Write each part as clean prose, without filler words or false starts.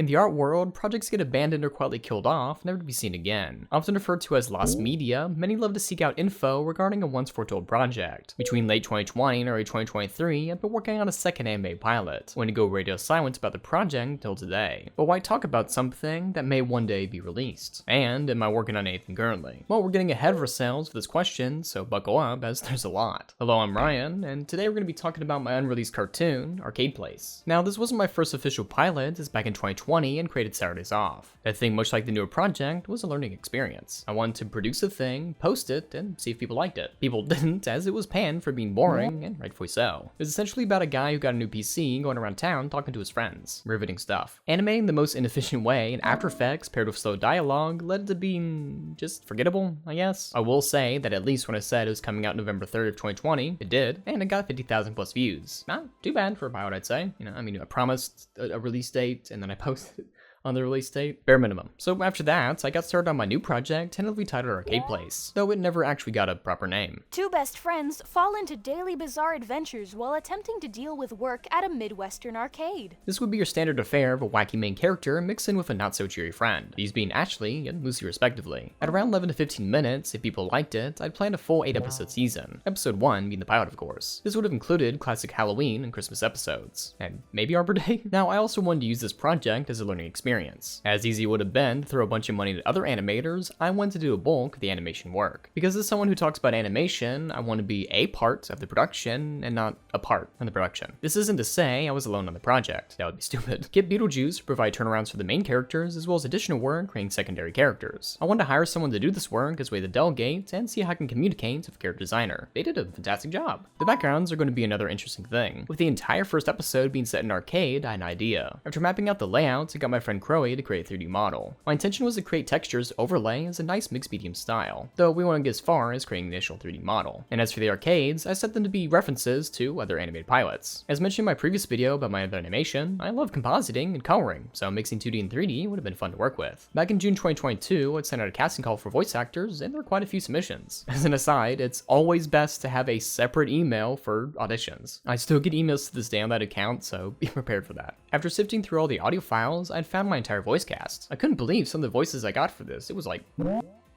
In the art world, projects get abandoned or quietly killed off, never to be seen again. Often referred to as lost media, many love to seek out info regarding a once foretold project. Between late 2020 and early 2023, I've been working on a second anime pilot. Went to go radio silent about the project until today. But why talk about something that may one day be released? And am I working on anything currently? Well, we're getting ahead of ourselves with this question, so buckle up as there's a lot. Hello, I'm Ryan, and today we're going to be talking about my unreleased cartoon, Arcade Place. Now, this wasn't my first official pilot, as back in 2020 and created Saturdays Off. That thing, much like the newer project, was a learning experience. I wanted to produce a thing, post it, and see if people liked it. People didn't, as it was panned for being boring, and rightfully so. It was essentially about a guy who got a new PC going around town talking to his friends. Riveting stuff. Animating the most inefficient way in After Effects paired with slow dialogue led to being just forgettable, I guess. I will say that at least when I said it was coming out November 3rd of 2020, it did, and it got 50,000 plus views. Not too bad for a pilot, I'd say. I promised a release date, and then I posted on the release date, bare minimum. So after that, I got started on my new project, tentatively titled Arcade Place, though it never actually got a proper name. Two best friends fall into daily bizarre adventures while attempting to deal with work at a Midwestern arcade. This would be your standard affair of a wacky main character mixed in with a not-so-cheery friend, these being Ashley and Lucy respectively. At around 11 to 15 minutes, if people liked it, I'd planned a full 8-episode season, episode 1 being the pilot of course. This would have included classic Halloween and Christmas episodes, and maybe Arbor Day? Now, I also wanted to use this project as a learning experience. As easy it would have been to throw a bunch of money at other animators, I wanted to do a bulk of the animation work. Because as someone who talks about animation, I want to be a part of the production and not a part of the production. This isn't to say I was alone on the project, that would be stupid. Get Beetlejuice to provide turnarounds for the main characters as well as additional work creating secondary characters. I wanted to hire someone to do this work as a way to delegate and see how I can communicate with a character designer. They did a fantastic job. The backgrounds are going to be another interesting thing. With the entire first episode being set in an arcade, I had an idea. After mapping out the layout, I got my friend Crowy to create a 3D model. My intention was to create textures overlay as a nice mixed medium style, though we won't get as far as creating the initial 3D model. And as for the arcades, I set them to be references to other animated pilots. As mentioned in my previous video about my other animation, I love compositing and coloring, so mixing 2D and 3D would have been fun to work with. Back in June 2022, I'd sent out a casting call for voice actors, and there were quite a few submissions. As an aside, it's always best to have a separate email for auditions. I still get emails to this day on that account, so be prepared for that. After sifting through all the audio files, I'd found my entire voice cast. I couldn't believe some of the voices I got for this. It was like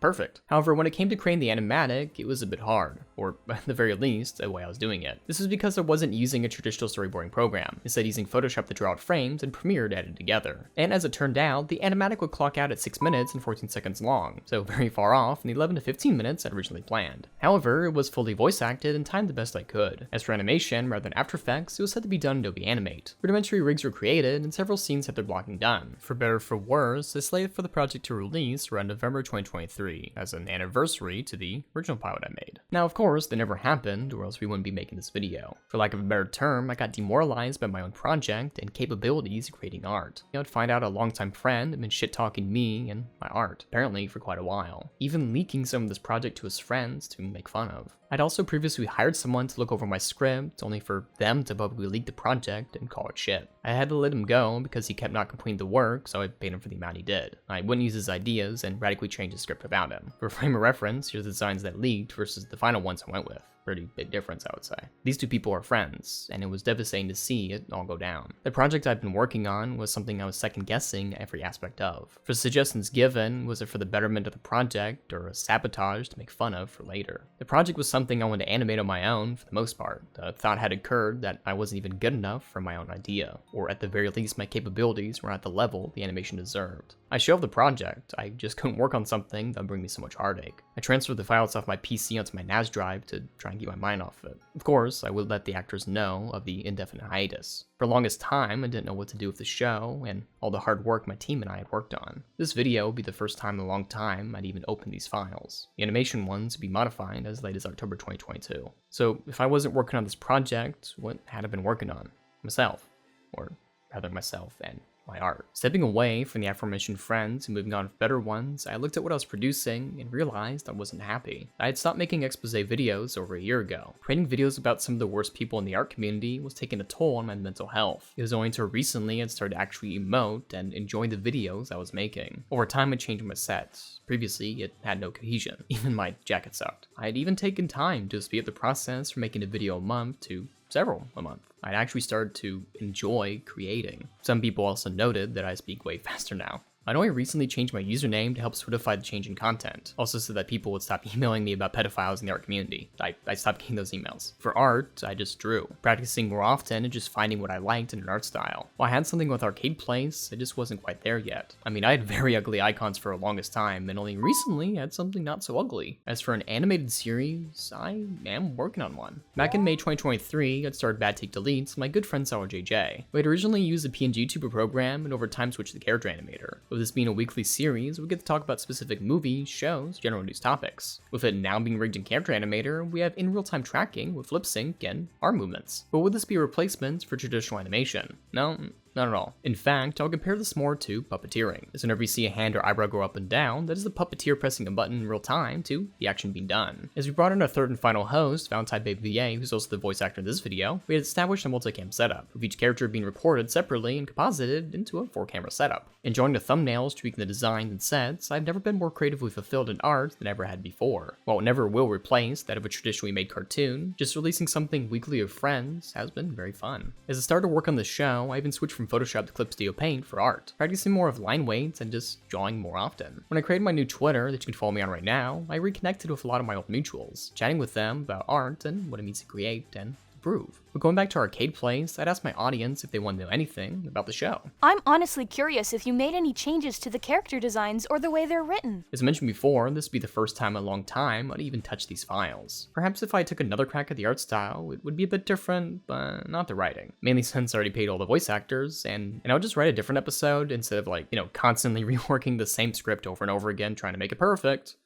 perfect. However, when it came to creating the animatic, it was a bit hard, or at the very least, the way I was doing it. This was because I wasn't using a traditional storyboarding program, instead using Photoshop to draw out frames and Premiere to edit together. And as it turned out, the animatic would clock out at 6 minutes and 14 seconds long, so very far off from the 11 to 15 minutes I'd originally planned. However, it was fully voice acted and timed the best I could. As for animation, rather than After Effects, it was said to be done in Adobe Animate. Rudimentary rigs were created, and several scenes had their blocking done. For better or for worse, it's slated for the project to release around November 2023, as an anniversary to the original pilot I made. Now, of course, that never happened, or else we wouldn't be making this video. For lack of a better term, I got demoralized by my own project and capabilities of creating art. I'd find out a longtime friend had been shit-talking me and my art, apparently for quite a while, even leaking some of this project to his friends to make fun of. I'd also previously hired someone to look over my script, only for them to publicly leak the project and call it shit. I had to let him go because he kept not completing the work, so I paid him for the amount he did. I wouldn't use his ideas and radically change his script without him. For frame of reference, here's the designs that leaked versus the final ones I went with. Pretty big difference, I would say. These two people are friends, and it was devastating to see it all go down. The project I'd been working on was something I was second guessing every aspect of. For suggestions given, was it for the betterment of the project, or a sabotage to make fun of for later? The project was something I wanted to animate on my own for the most part. The thought had occurred that I wasn't even good enough for my own idea, or at the very least my capabilities were at the level the animation deserved. I shelved the project, I just couldn't work on something that would bring me so much heartache. I transferred the files off my PC onto my NAS drive to try and get my mind off of it. Of course, I would let the actors know of the indefinite hiatus. For the longest time, I didn't know what to do with the show and all the hard work my team and I had worked on. This video would be the first time in a long time I'd even opened these files. The animation ones would be modified as late as October 2022. So if I wasn't working on this project, what had I been working on? Myself. Or rather myself and my art. Stepping away from the aforementioned friends and moving on with better ones, I looked at what I was producing and realized I wasn't happy. I had stopped making expose videos over a year ago. Creating videos about some of the worst people in the art community was taking a toll on my mental health. It was only until recently I'd started to actually emote and enjoy the videos I was making. Over time I changed my sets. Previously, it had no cohesion. Even my jacket sucked. I had even taken time to speed up the process from making a video a month to several a month. I'd actually started to enjoy creating. Some people also noted that I speak way faster now. I know I recently changed my username to help solidify the change in content, also so that people would stop emailing me about pedophiles in the art community. I stopped getting those emails. For art, I just drew, practicing more often and just finding what I liked in an art style. While I had something with Arcade Place, I just wasn't quite there yet. I mean, I had very ugly icons for the longest time, and only recently had something not so ugly. As for an animated series, I am working on one. Back in May 2023, I'd started Bad Take Deletes, my good friend Sour JJ. We had originally used the PNG Tuber program and over time switched to the character animator. With this being a weekly series, we get to talk about specific movies, shows, general news topics. With it now being rigged in character animator, we have in real-time tracking with lip sync and arm movements. But would this be a replacement for traditional animation? No, not at all. In fact, I'll compare this more to puppeteering, as whenever you see a hand or eyebrow go up and down, that is the puppeteer pressing a button in real time to the action being done. As we brought in our third and final host, Valentine Baby VA, who's also the voice actor in this video, we had established a multicam setup, with each character being reported separately and composited into a 4-camera setup. Enjoying the thumbnails, tweaking the design and sets, I've never been more creatively fulfilled in art than I ever had before. While it never will replace that of a traditionally made cartoon, just releasing something weekly of friends has been very fun. As I started to work on the show, I even switched from Photoshop to Clip Studio Paint for art, practicing more of line weights and just drawing more often. When I created my new Twitter that you can follow me on right now, I reconnected with a lot of my old mutuals, chatting with them about art and what it means to create and improve. But going back to Arcade Place, I'd ask my audience if they want to know anything about the show. I'm honestly curious if you made any changes to the character designs or the way they're written. As mentioned before, this would be the first time in a long time I'd even touch these files. Perhaps if I took another crack at the art style, it would be a bit different, but not the writing. Mainly since I already paid all the voice actors, and I would just write a different episode instead of constantly reworking the same script over and over again trying to make it perfect.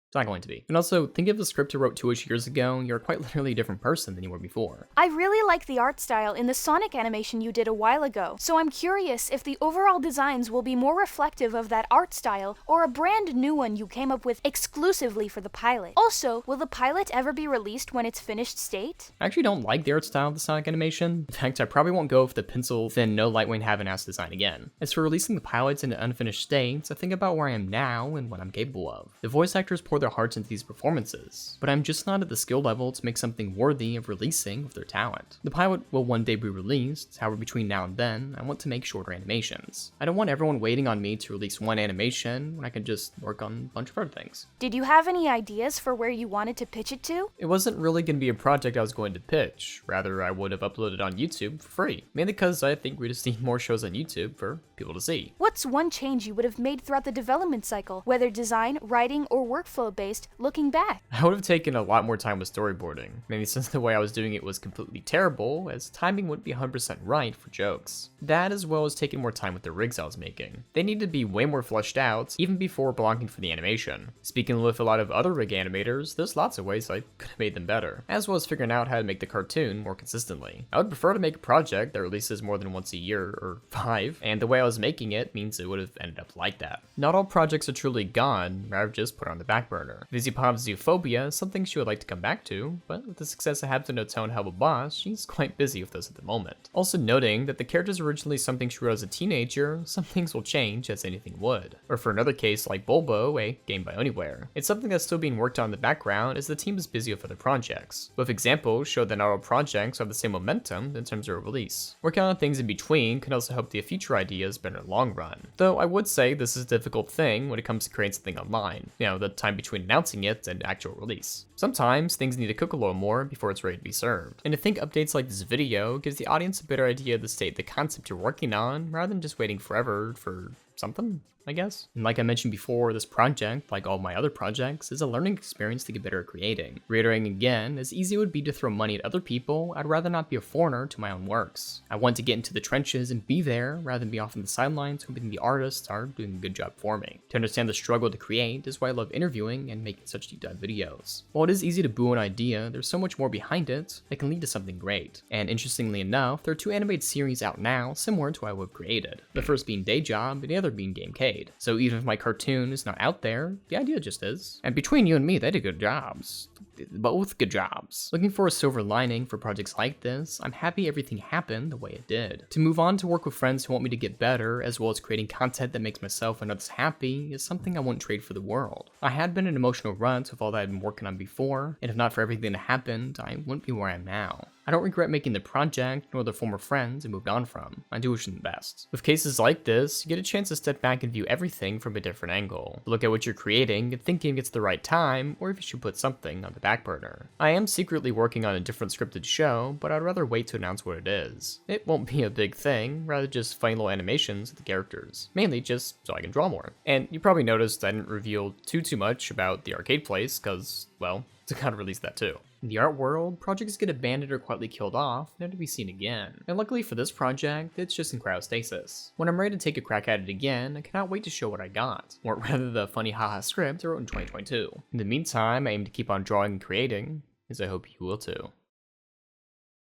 It's not going to be. And also, think of the script you wrote 2-ish years ago, you're quite literally a different person than you were before. I really like the art style in the Sonic animation you did a while ago, so I'm curious if the overall designs will be more reflective of that art style or a brand new one you came up with exclusively for the pilot. Also, will the pilot ever be released when it's finished state? I actually don't like the art style of the Sonic animation. In fact, I probably won't go with the pencil thin, no lightweight have-an-ass design again. As for releasing the pilots into unfinished states, I think about where I am now and what I'm capable of. The voice actors pour their hearts into these performances, but I'm just not at the skill level to make something worthy of releasing with their talent. The pilot will one day be released, however between now and then, I want to make shorter animations. I don't want everyone waiting on me to release one animation when I can just work on a bunch of other things. Did you have any ideas for where you wanted to pitch it to? It wasn't really going to be a project I was going to pitch, rather I would have uploaded on YouTube for free, mainly because I think we just need more shows on YouTube for people to see. What's one change you would have made throughout the development cycle, whether design, writing, or workflow based, looking back? I would have taken a lot more time with storyboarding, mainly since the way I was doing it was completely terrible, as timing wouldn't be 100% right for jokes. That as well as taking more time with the rigs I was making. They needed to be way more fleshed out, even before belonging for the animation. Speaking with a lot of other rig animators, there's lots of ways I could have made them better, as well as figuring out how to make the cartoon more consistently. I would prefer to make a project that releases more than once a year, or 5, and the way I was making it means it would have ended up like that. Not all projects are truly gone, rather just put on the back burner. Vizipop's Zoophobia is something she would like to come back to, but with the success of Have to Know Tone Help a Boss, she's quite busy with those at the moment. Also noting that the character is originally something she wrote as a teenager, some things will change as anything would. Or for another case like Bulbo, a game by Anywhere, it's something that's still being worked on in the background as the team is busy with other projects. Both examples show that not all projects have the same momentum in terms of release. Working on things in between can also help the future ideas better in the long run. Though I would say this is a difficult thing when it comes to creating something online, the time between announcing it and actual release. Sometimes things need to cook a little more before it's ready to be served. And to think updates like this video gives the audience a better idea of the state of the concept you're working on, rather than just waiting forever for something, I guess. And like I mentioned before, this project, like all my other projects, is a learning experience to get better at creating. Reiterating again, as easy it would be to throw money at other people, I'd rather not be a foreigner to my own works. I want to get into the trenches and be there, rather than be off on the sidelines hoping the artists are doing a good job for me. To understand the struggle to create is why I love interviewing and making such deep dive videos. While it is easy to boo an idea, there's so much more behind it that can lead to something great. And interestingly enough, there are 2 animated series out now similar to what I would have created. The first being Day Job, and the other being Gamecade. So even if my cartoon is not out there, the idea just is. And between you and me, they did good jobs. Both good jobs. Looking for a silver lining for projects like this, I'm happy everything happened the way it did. To move on to work with friends who want me to get better, as well as creating content that makes myself and others happy, is something I wouldn't trade for the world. I had been an emotional rut with all that I'd been working on before, and if not for everything that happened, I wouldn't be where I am now. I don't regret making the project nor the former friends I moved on from. I do wish them the best. With cases like this, you get a chance to step back and view everything from a different angle. Look at what you're creating and thinking it's the right time, or if you should put something on the back burner. I am secretly working on a different scripted show, but I'd rather wait to announce what it is. It won't be a big thing, rather just funny little animations of the characters. Mainly just so I can draw more. And you probably noticed I didn't reveal too much about the arcade place, cause, well, to kind of release that too. In the art world, projects get abandoned or quietly killed off, never to be seen again. And luckily for this project, it's just in cryostasis. When I'm ready to take a crack at it again, I cannot wait to show what I got, or rather the funny haha script I wrote in 2022. In the meantime, I aim to keep on drawing and creating, as I hope you will too.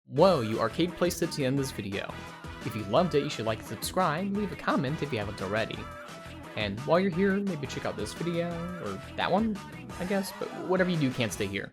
Whoa, you arcade placed it to the end of this video. If you loved it, you should like and subscribe, and leave a comment if you haven't already. And while you're here, maybe check out this video, or that one, I guess, but whatever you do can't stay here.